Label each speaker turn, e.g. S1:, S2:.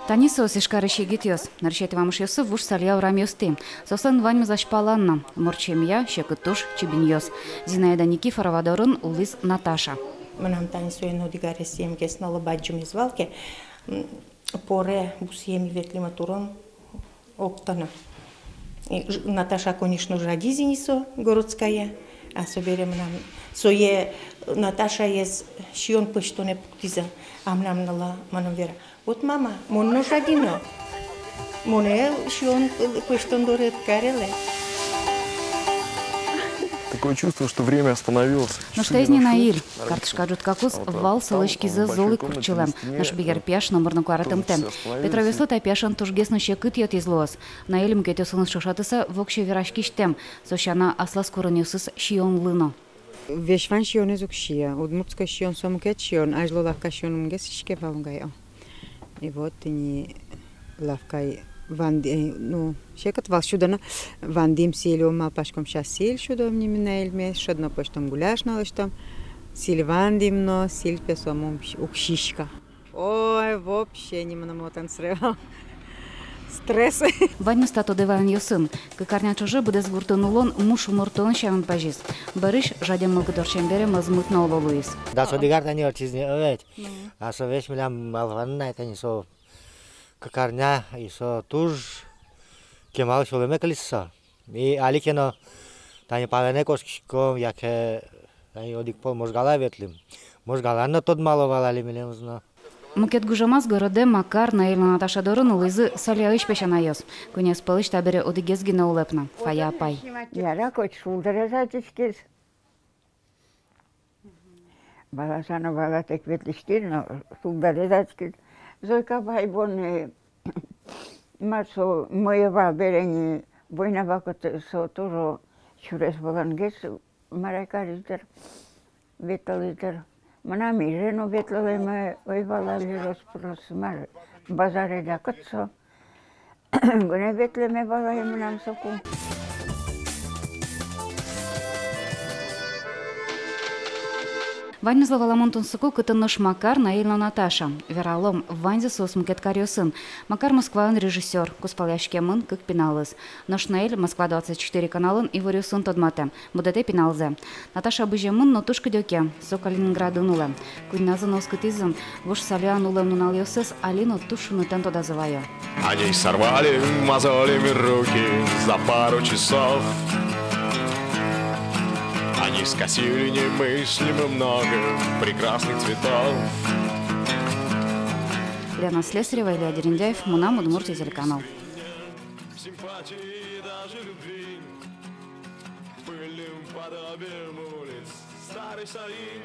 S1: Танисо сишкарыше гитёс. Наршети вам шьёсы вуш салья урамёсты. Сосан вань зашпаланна. Морчемья щекотуш чебиньёс. Зинаида Никифорова дорын улис Наташа.
S2: Манам Танисо едно семь кеснала баджуми звалке. Поре бусьеми ветлима турон октана. Наташа, конечно, ради Зинисо городская. А соберем нам. Сое Наташа есть щион пыштоне пуктиза. Амнам нала манам вера. Вот мама, монно жадино. Моне щион пыштон дорет кареле.
S3: Такое чувство, что время остановилось.
S1: Ну что из Наиль? Картышка жуткакус вал салычки за золы курчилем. Наш бигер пяш номерно кваратым тем. Петровесло та пяшан тужгесно щекыт йот излоас. Наиль мкетесун шушатыса вокше вирашкиштем. Сощана аслас куронюсыс щион лыно.
S4: Вешван щион изук щия. Удмуртска щион сомкет щион. Ажло лавка щион мгес щке валунгайо. И вот они лавкай ванди, ну, щекот вал щудана вандим силио мал пашком щас сил щудо мне минаэльме шодно поштом гуляш налыштом сил вандимно сил песомом укшишка. Ой, вообще не мономотан срывал. Стресс.
S1: Ваню стато деван йосын. Кыкарня чуже буде згуртонулон муш умуртон щавен пажис. Барыш жадем мылгыдорчен бере мазмытно ололуис.
S5: Да со дигар тани орчизни овет. А со веш милям малванна тани со кыкарня и со туж кемал шолеме калиса. И аликено тани палене кошкишком яке тани одик пол можгала ветлим. Можгаланно тот мало валали милем зна.
S1: Мукет гужамаз городе Макар Наиль Наташа дорын улызы саляыш пешанайос. Кунес пылыш табере одигезгина улепна. Фая апай.
S6: Яра коч шулдырезатискиз. Баласана балатек ветлиштирно шулдырезатискиз. Зойка байбон марсо моева берени войнавакот со тоже чурес балангес марайкариздер ветализдер. Манами жено ветлове ме ойвалали розпросмар базаре да кацо. Гоне ветле ме балай манам соку.
S1: Вань зловала монтун суку кытыныш Макар Наиль Наташа. Вералом Ванзе сос мкет кариосын. Макар Москван режиссер. Куспаляшке мын кык пеналыз. Наш Наиль Москва 24 каналын и вариосын тодмате. Будете пеналзе. Наташа быже мын нотушка дёке. Со Калининграды нуле. Куйназын оскытизын. Вуш саля нулем нунал йосыс Алину тушуну тен тода зываю.
S3: Они сорвали мозолями руки за пару часов. Они скосили немыслимо много прекрасных цветов.
S1: Лена Слесарева, Илья Дерендяев, Мунам, Удмуртия, телеканал.
S3: Симпатии даже любви, пыльным подобием улиц старый Саин.